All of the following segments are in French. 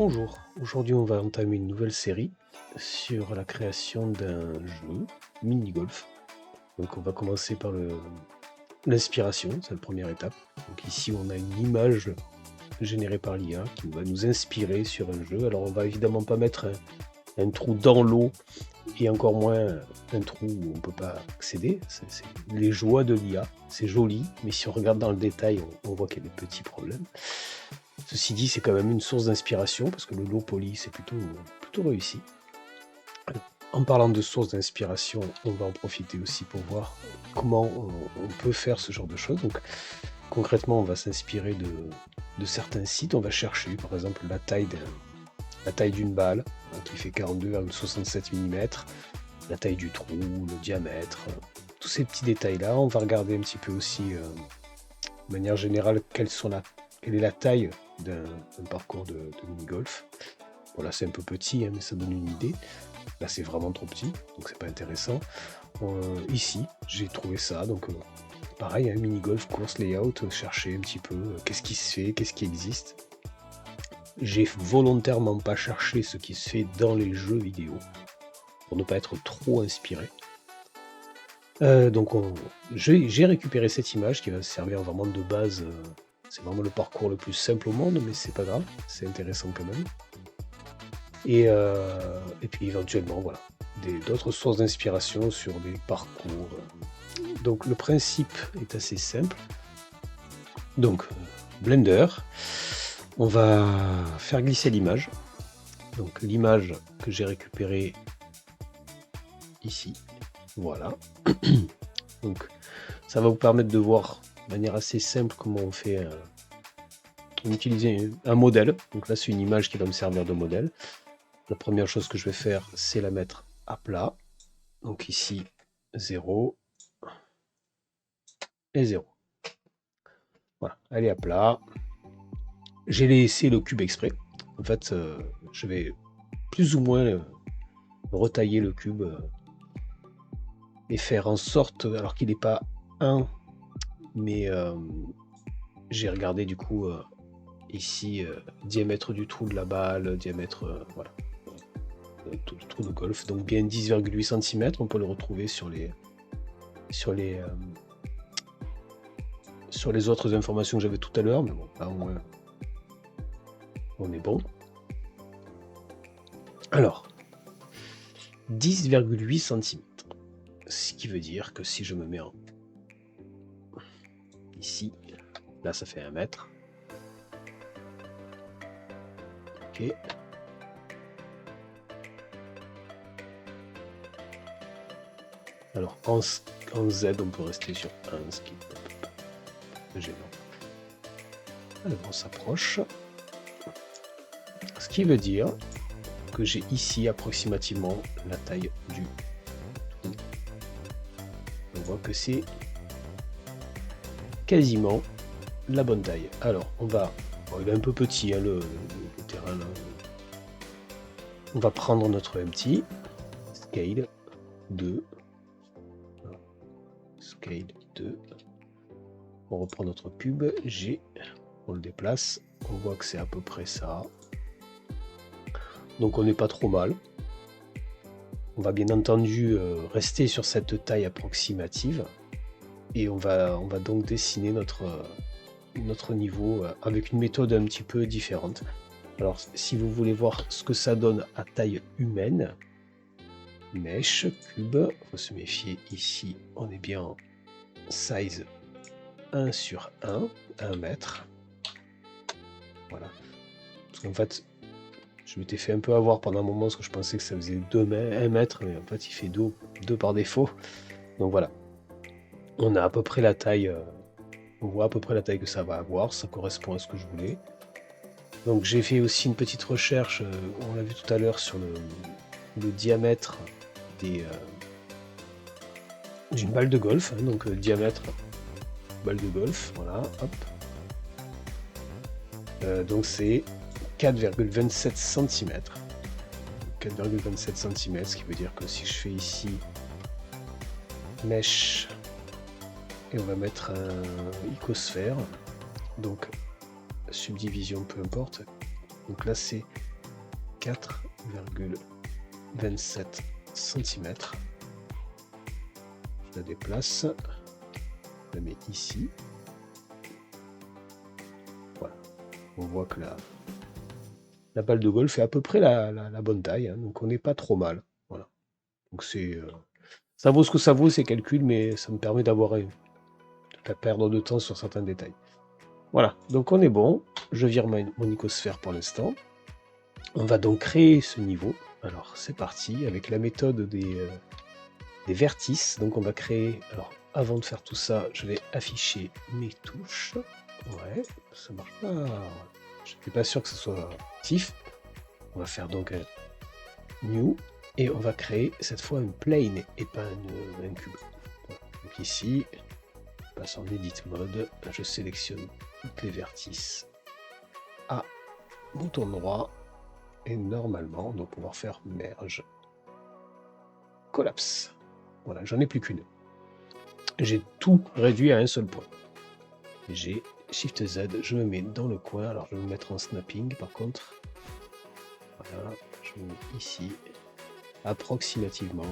Bonjour, aujourd'hui on va entamer une nouvelle série sur la création d'un jeu mini-golf. Donc on va commencer par l'inspiration, c'est la première étape. Donc ici on a une image générée par l'IA qui va nous inspirer sur un jeu. Alors on va évidemment pas mettre un trou dans l'eau et encore moins un trou où on ne peut pas accéder. C'est les joies de l'IA, c'est joli, mais si on regarde dans le détail, on voit qu'il y a des petits problèmes. Ceci dit, c'est quand même une source d'inspiration parce que le low poly, c'est plutôt réussi. En parlant de source d'inspiration, on va en profiter aussi pour voir comment on peut faire ce genre de choses. Donc, concrètement, on va s'inspirer de certains sites. On va chercher, par exemple, la taille d'une balle qui fait 42,67 mm, la taille du trou, le diamètre, tous ces petits détails-là. On va regarder un petit peu aussi, de manière générale, quelle est la taille d'un parcours de mini-golf. Voilà, c'est un peu petit, hein, mais ça donne une idée. Là, c'est vraiment trop petit, donc c'est pas intéressant. Ici, j'ai trouvé ça, donc pareil, hein, mini-golf, course, layout, chercher un petit peu qu'est-ce qui se fait, qu'est-ce qui existe. J'ai volontairement pas cherché ce qui se fait dans les jeux vidéo, pour ne pas être trop inspiré. Donc j'ai récupéré cette image qui va servir vraiment de base. C'est vraiment le parcours le plus simple au monde, mais c'est pas grave, c'est intéressant quand même. Et puis éventuellement, voilà, d'autres sources d'inspiration sur des parcours. Donc le principe est assez simple. Donc Blender, on va faire glisser l'image. Donc l'image que j'ai récupérée ici, voilà. Donc ça va vous permettre de voir de manière assez simple comment on fait on utilise un modèle. Donc là c'est une image qui va me servir de modèle. La première chose que je vais faire, c'est la mettre à plat. Donc ici 0 et 0. Voilà, elle est à plat. J'ai laissé le cube exprès. En fait, je vais plus ou moins retailler le cube et faire en sorte, alors qu'il n'est pas 1, mais j'ai regardé du coup ici diamètre du trou de la balle, diamètre, voilà, le trou de golf, donc bien 10,8 cm. On peut le retrouver sur les autres informations que j'avais tout à l'heure, mais bon, là au moins on est bon. Alors, 10,8 cm. Ce qui veut dire que si je me mets ici, là ça fait 1 mètre. Ok. Alors en Z, on peut rester sur 1, ce qui est gênant. Alors on s'approche. Ce qui veut dire que j'ai ici approximativement la taille du trou. On voit que c'est quasiment la bonne taille. Alors on va, bon, il est un peu petit hein, le terrain là. On va prendre notre empty, scale 2, scale 2. On reprend notre cube G, on le déplace, on voit que c'est à peu près ça. Donc on n'est pas trop mal. On va bien entendu rester sur cette taille approximative et on va donc dessiner notre niveau avec une méthode un petit peu différente. Alors si vous voulez voir ce que ça donne à taille humaine, mesh, cube, il faut se méfier ici, on est bien en size 1 sur 1, 1 mètre. Voilà. Parce qu'en fait, je m'étais fait un peu avoir pendant un moment parce que je pensais que ça faisait 1 mètre, mais en fait il fait 2 par défaut. Donc voilà. On a à peu près la taille, on voit à peu près la taille que ça va avoir, ça correspond à ce que je voulais. Donc j'ai fait aussi une petite recherche, on l'a vu tout à l'heure, sur le diamètre d'une balle de golf, hein, donc diamètre balle de golf, voilà, hop. Donc c'est 4,27 cm. 4,27 cm, ce qui veut dire que si je fais ici mesh et on va mettre un icosphère, donc subdivision peu importe, donc là c'est 4,27 cm. Je la déplace, je la mets ici. Voilà, on voit que la balle de golf est à peu près la bonne taille, hein, donc on n'est pas trop mal. Voilà. Donc c'est ça vaut ce que ça vaut ces calculs, mais ça me permet d'avoir pas perdre de temps sur certains détails. Voilà, donc on est bon. Je vire mon icosphère pour l'instant. On va donc créer ce niveau. Alors c'est parti avec la méthode des vertices. Donc on va créer. Alors avant de faire tout ça, je vais afficher mes touches. Ouais, ça marche pas. Je n'étais pas sûr que ce soit actif. On va faire donc un new et on va créer cette fois un plane et pas un cube. Donc ici, je passe en edit mode, je sélectionne toutes les vertices à bouton droit et normalement on doit pouvoir faire merge, collapse. Voilà, j'en ai plus qu'une. J'ai tout réduit à un seul point. J'ai Shift Z, je me mets dans le coin. Alors je vais me mettre en snapping par contre. Voilà, je me mets ici, approximativement.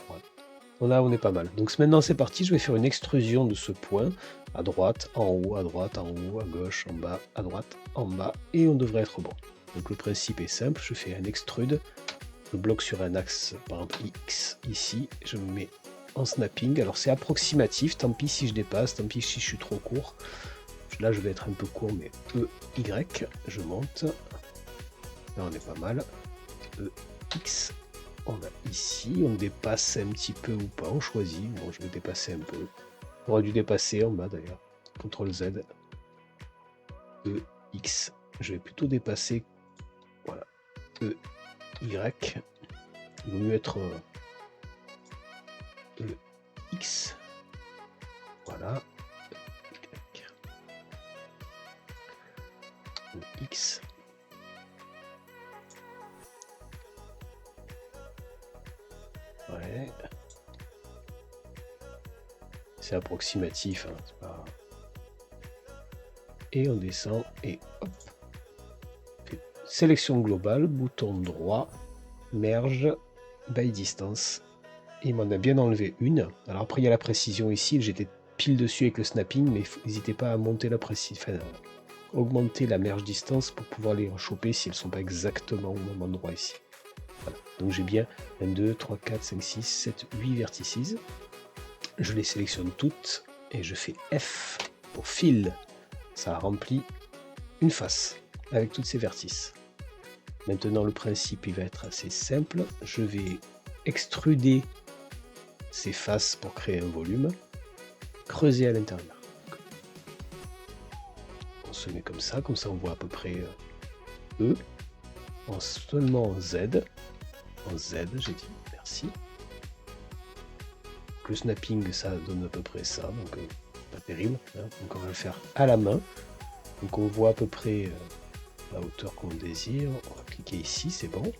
Voilà. Là on est pas mal. Donc maintenant c'est parti, je vais faire une extrusion de ce point à droite, en haut, à droite, en haut, à gauche, en bas, à droite, en bas, et on devrait être bon. Donc le principe est simple, je fais un extrude, je bloque sur un axe, par exemple X, ici, je me mets en snapping. Alors c'est approximatif, tant pis si je dépasse, tant pis si je suis trop court. Là je vais être un peu court, mais Y, je monte. Là on est pas mal. X, on a ici, on dépasse un petit peu ou pas, on choisit. Bon, je vais dépasser un peu. J'aurais dû dépasser en bas d'ailleurs. CTRL Z. X. Je vais plutôt dépasser. Voilà. Y. Il vaut mieux être X. Voilà. X. Ouais. C'est approximatif, hein, c'est pas... Et on descend et hop. Sélection globale, bouton droit, merge, by distance. Et il m'en a bien enlevé une. Alors après il y a la précision ici, j'étais pile dessus avec le snapping, mais n'hésitez pas à monter la précision, enfin, augmenter la merge distance pour pouvoir les choper si elles ne sont pas exactement au même endroit ici. Voilà. Donc j'ai bien 1, 2, 3, 4, 5, 6, 7, 8 vertices. Je les sélectionne toutes et je fais F pour fill. Ça remplit une face avec toutes ces vertices. Maintenant le principe il va être assez simple. Je vais extruder ces faces pour créer un volume, creuser à l'intérieur. On se met comme ça on voit à peu près E, en seulement en Z. En Z, j'ai dit merci. Le snapping ça donne à peu près ça, donc pas terrible, hein. Donc on va le faire à la main, donc on voit à peu près la hauteur qu'on désire. On va cliquer ici, c'est bon.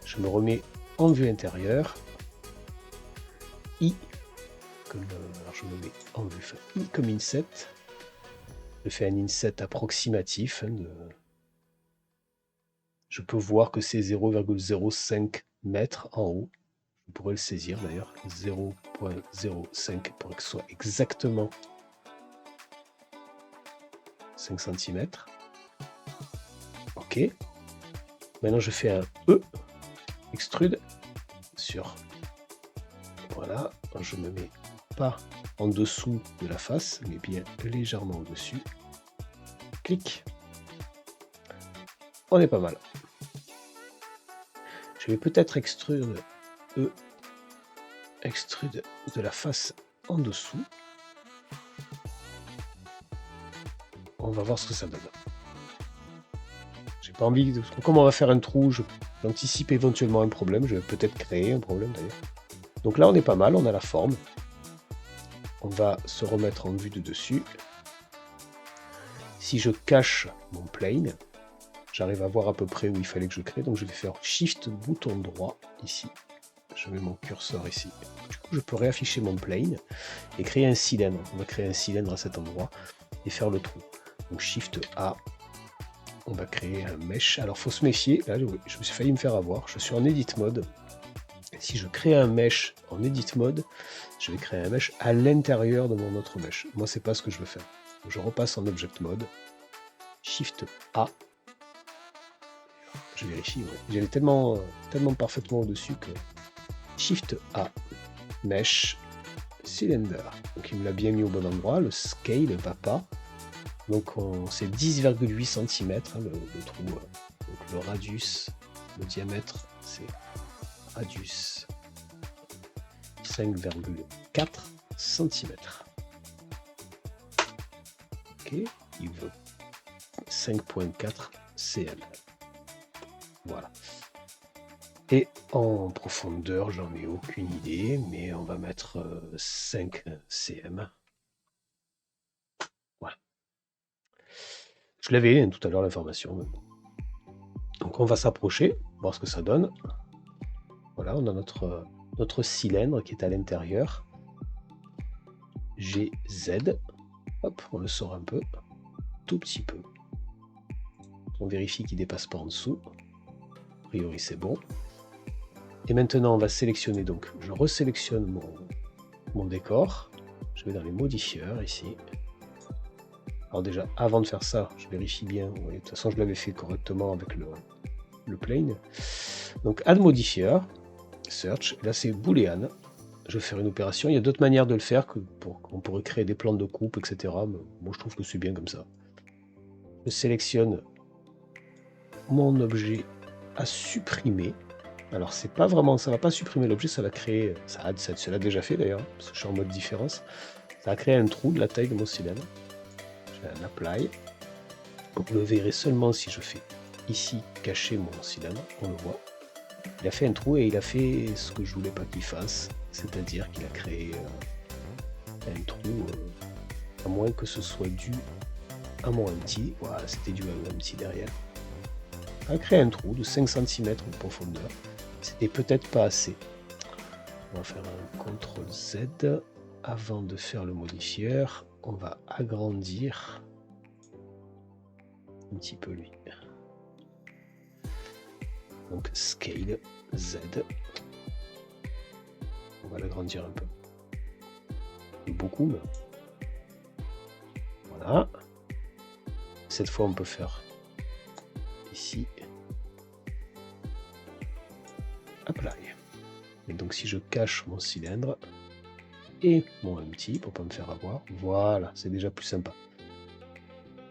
Je me remets en vue intérieure, I comme alors je me mets en vue, enfin, I comme inset. Je fais un inset approximatif, hein, je peux voir que c'est 0,05 mètres en haut. On pourrait le saisir d'ailleurs, 0,05 pour que ce soit exactement 5 cm. Ok. Maintenant je fais un E, extrude sur. Voilà, je me mets pas en dessous de la face, mais bien légèrement au-dessus. Clic. On est pas mal. Je vais peut-être extrude extrude de la face en dessous. On va voir ce que ça donne. J'ai pas envie de... Comme on va faire un trou, j'anticipe éventuellement un problème. Je vais peut-être créer un problème d'ailleurs. Donc là on est pas mal, on a la forme. On va se remettre en vue de dessus. Si je cache mon plane, j'arrive à voir à peu près où il fallait que je crée. Donc je vais faire Shift bouton droit ici. Je mets mon curseur ici. Du coup, je peux réafficher mon plane et créer un cylindre. On va créer un cylindre à cet endroit et faire le trou. Donc Shift A, on va créer un mesh. Alors, faut se méfier. Là, je me suis failli me faire avoir. Je suis en edit mode. Si je crée un mesh en edit mode, je vais créer un mesh à l'intérieur de mon autre mesh. Moi, c'est pas ce que je veux faire. Je repasse en object mode. Shift A. Je vérifie. Ouais. J'allais tellement parfaitement au-dessus que Shift A. Mesh. Cylinder. Donc, il me l'a bien mis au bon endroit. Le scale ne va pas. Donc, c'est 10,8 cm le trou. Donc, le radius, le diamètre, c'est radius 5,4 cm. Ok, il veut 5,4 cm. Voilà. Et en profondeur, j'en ai aucune idée, mais on va mettre 5 cm. Voilà. Je l'avais tout à l'heure l'information. Donc on va s'approcher, voir ce que ça donne. Voilà, on a notre cylindre qui est à l'intérieur. GZ. Hop, on le sort un peu. Tout petit peu. On vérifie qu'il ne dépasse pas en dessous. A priori, c'est bon. Et maintenant, on va sélectionner. Donc, je resélectionne mon décor. Je vais dans les modifieurs ici. Alors déjà, avant de faire ça, je vérifie bien. Oui, de toute façon, je l'avais fait correctement avec le plane. Donc, add modifier. Search. Là, c'est boolean. Je vais faire une opération. Il y a d'autres manières de le faire on pourrait créer des plans de coupe, etc. Mais moi, je trouve que c'est bien comme ça. Je sélectionne mon objet à supprimer. Alors, c'est pas vraiment, ça va pas supprimer l'objet, ça va créer, ça l'a déjà fait d'ailleurs, parce que je suis en mode différence. Ça va créer un trou de la taille de mon cylindre. Je fais un apply. Vous le verrez seulement si je fais ici cacher mon cylindre, on le voit. Il a fait un trou et il a fait ce que je voulais pas qu'il fasse, c'est-à-dire qu'il a créé un trou, à moins que ce soit dû à mon empty. Voilà, c'était dû à mon empty derrière. Il a créé un trou de 5 cm de profondeur. C'était peut-être pas assez. On va faire un CTRL Z. Avant de faire le modifieur, on va agrandir un petit peu lui. Donc Scale Z. On va l'agrandir un peu. Beaucoup, mais voilà. Cette fois, on peut faire ici. Apply. Et donc si je cache mon cylindre et mon empty pour pas me faire avoir, voilà, c'est déjà plus sympa.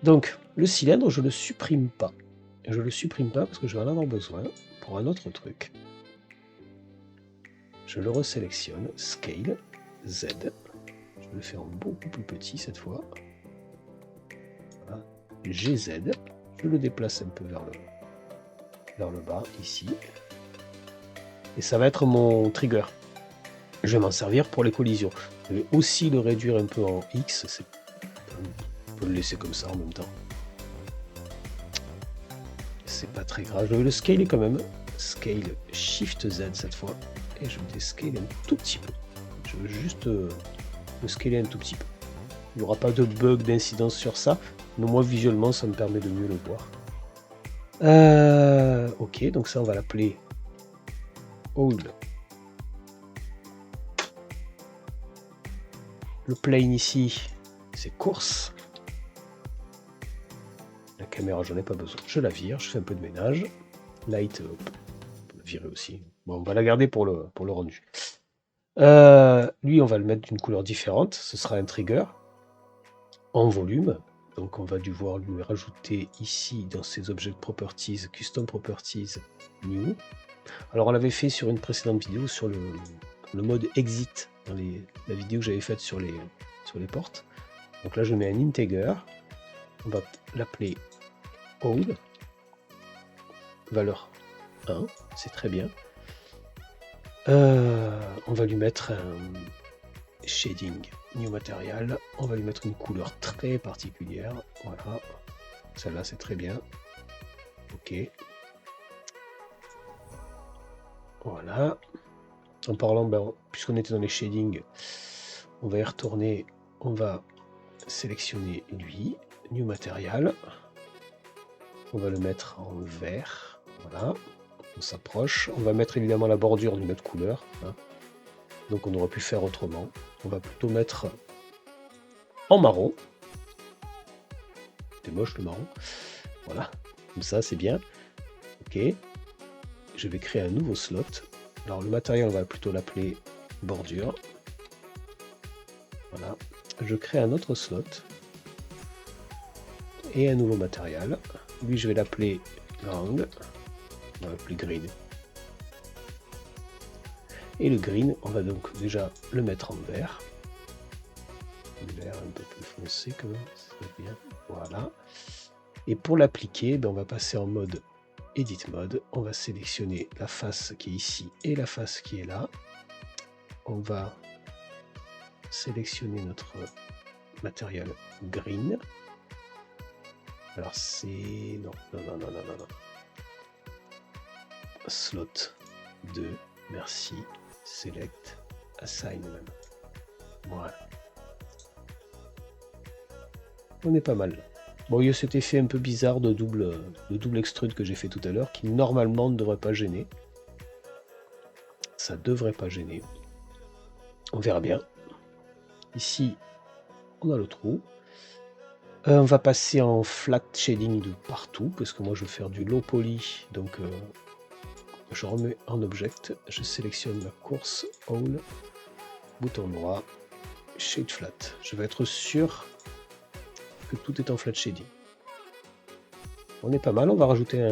Donc le cylindre, je le supprime pas. Je le supprime pas parce que je vais en avoir besoin pour un autre truc. Je le resélectionne, Scale, Z. Je le fais en beaucoup plus petit cette fois. Voilà. GZ. Je le déplace un peu vers le bas, ici. Et ça va être mon trigger. Je vais m'en servir pour les collisions. Je vais aussi le réduire un peu en X. On peut le laisser comme ça en même temps. C'est pas très grave. Je vais le scaler quand même. Scale Shift Z cette fois. Et je vais descaler un tout petit peu. Je veux juste le scaler un tout petit peu. Il n'y aura pas de bug, d'incidence sur ça. Mais moi, visuellement, ça me permet de mieux le voir. Ok, donc ça, on va l'appeler Hold. Le plane ici, c'est course. La caméra, j'en ai pas besoin. Je la vire, je fais un peu de ménage. Light, on peut la virer aussi. Bon, on va la garder pour le rendu. Lui, on va le mettre d'une couleur différente. Ce sera un trigger en volume. Donc, on va devoir lui rajouter ici, dans ses Object Properties, Custom Properties, New. Alors, on l'avait fait sur une précédente vidéo sur le mode Exit, dans la vidéo que j'avais faite sur les portes. Donc là, je mets un integer. On va l'appeler Hold. Valeur 1, c'est très bien. On va lui mettre un shading new material. On va lui mettre une couleur très particulière. Voilà. Celle-là, c'est très bien. Ok. Voilà. En parlant, puisqu'on était dans les shadings, on va y retourner. On va sélectionner lui. New material. On va le mettre en vert. Voilà. On s'approche. On va mettre évidemment la bordure d'une autre couleur. Hein. Donc on aurait pu faire autrement. On va plutôt mettre en marron. C'est moche le marron. Voilà. Comme ça, c'est bien. Ok. Je vais créer un nouveau slot. Alors le matériel, on va plutôt l'appeler bordure. Voilà. Je crée un autre slot. Et un nouveau matériel. Lui, je vais l'appeler ground. On va l'appeler green. Et le green, on va donc déjà le mettre en vert. Vert un peu plus foncé quand même, c'est bien. Voilà. Et pour l'appliquer, ben on va passer en mode Edit Mode. On va sélectionner la face qui est ici et la face qui est là. On va sélectionner notre matériel green. Alors c'est... Non. Slot 2, merci. Select, Assign même. Voilà. On est pas mal. Bon, il y a cet effet un peu bizarre de double extrude que j'ai fait tout à l'heure, qui normalement ne devrait pas gêner. Ça devrait pas gêner. On verra bien. Ici, on a le trou. On va passer en flat shading de partout, parce que moi je veux faire du low poly. Donc je remets en object, je sélectionne la course, all, bouton droit, shade flat. Je vais être sûr que tout est en flat shading. On est pas mal, on va rajouter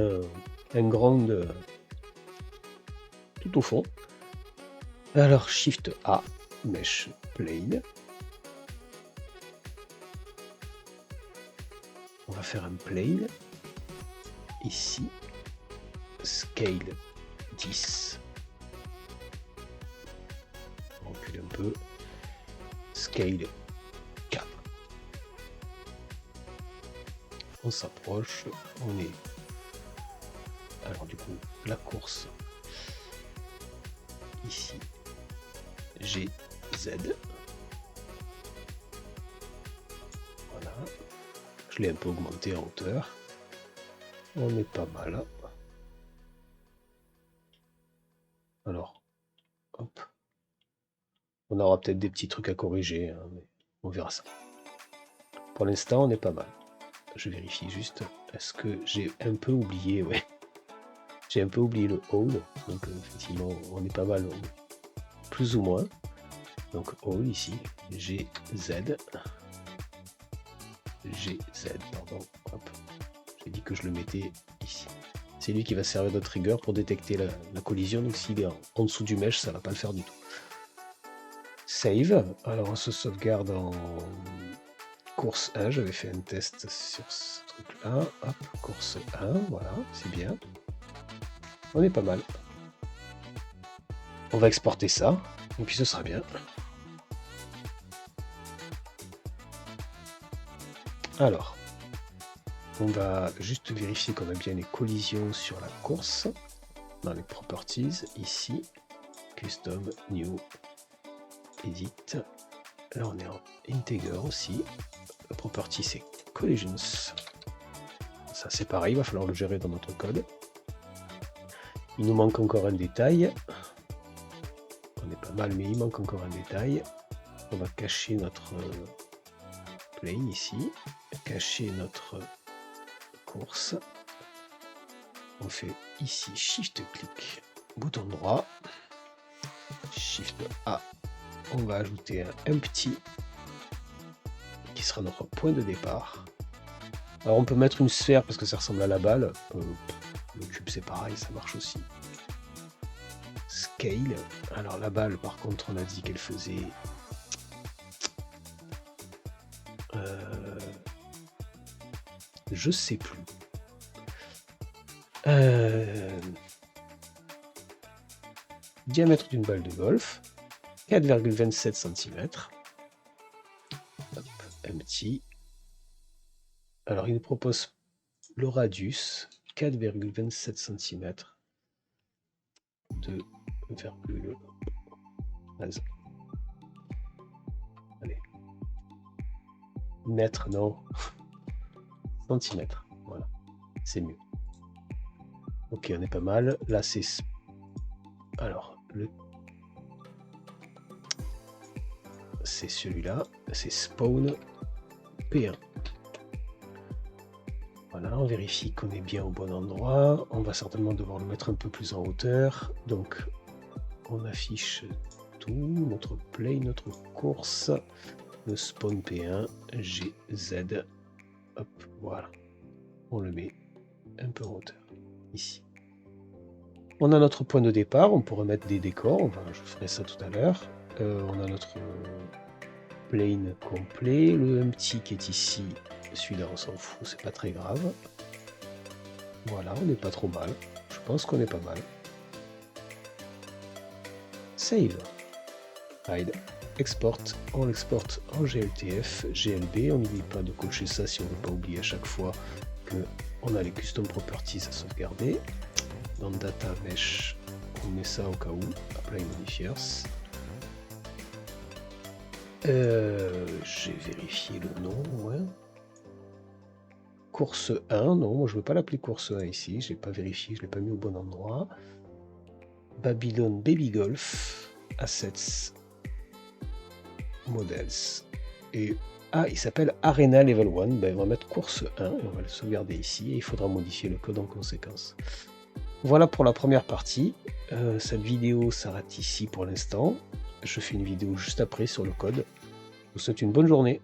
un ground tout au fond. Alors Shift A, Mesh Plane. On va faire un plane. Ici, Scale 10. On recule un peu. Scale 4. On s'approche. On est... Alors du coup, la course. Ici, GZ. Voilà. Je l'ai un peu augmenté en hauteur. On est pas mal. Alors, hop. On aura peut-être des petits trucs à corriger, hein, mais on verra ça. Pour l'instant, on est pas mal. Je vérifie juste. Est-ce que j'ai un peu oublié? Ouais. J'ai un peu oublié le all. Donc, effectivement, on est pas mal. Plus ou moins. Donc, all ici. GZ. GZ, pardon. Hop. J'ai dit que je le mettais ici. C'est lui qui va servir de trigger pour détecter la collision. Donc, s'il est en dessous du mesh, ça va pas le faire du tout. Save. Alors, on se sauvegarde en course 1. J'avais fait un test sur ce truc-là. Hop, course 1. Voilà, c'est bien. On est pas mal. On va exporter ça. Et puis, ce sera bien. Alors, on va juste vérifier qu'on a bien les collisions sur la course. Dans les properties, ici. Custom, new, edit. Là, on est en integer aussi. La property, c'est collisions. Ça, c'est pareil, il va falloir le gérer dans notre code. Il nous manque encore un détail. On est pas mal, mais il manque encore un détail. On va cacher notre plane ici. Cacher notre course. On fait ici Shift-clic, bouton droit. Shift A. On va ajouter un petit qui sera notre point de départ. Alors on peut mettre une sphère parce que ça ressemble à la balle. Le cube c'est pareil, ça marche aussi. Scale. Alors la balle par contre on a dit qu'elle faisait... je sais plus. Diamètre d'une balle de golf. 4,27 cm. Empty. Alors il nous propose le radius 4,27 cm de virgule. Allez. Mètre, non. Centimètre. Voilà. c'est mieux. Ok, on est pas mal. Là, c'est... Alors, c'est celui-là. C'est Spawn P1. Voilà, on vérifie qu'on est bien au bon endroit. On va certainement devoir le mettre un peu plus en hauteur. Donc, on affiche tout, notre play, notre course, le spawn P1, GZ. Hop, voilà. On le met un peu en hauteur, ici. On a notre point de départ, on pourrait mettre des décors, je ferai ça tout à l'heure. On a notre plane complet, le petit qui est ici, celui-là on s'en fout, c'est pas très grave. Voilà, on n'est pas trop mal, je pense qu'on est pas mal. Save. Hide. Export. On l'exporte en GLTF, GLB. On n'oublie pas de cocher ça si on ne veut pas oublier à chaque fois qu'on a les custom properties à sauvegarder. Dans Data Mesh, on met ça au cas où. Apply Modifiers. J'ai vérifié le nom, ouais. Course 1, non, moi je ne veux pas l'appeler course 1 ici, je l'ai pas vérifié, je ne l'ai pas mis au bon endroit. Babylon Baby Golf, Assets, Models. Et il s'appelle Arena Level 1, ben, on va mettre course 1, et on va le sauvegarder ici, et il faudra modifier le code en conséquence. Voilà pour la première partie, cette vidéo s'arrête ici pour l'instant. Je fais une vidéo juste après sur le code. Je vous souhaite une bonne journée.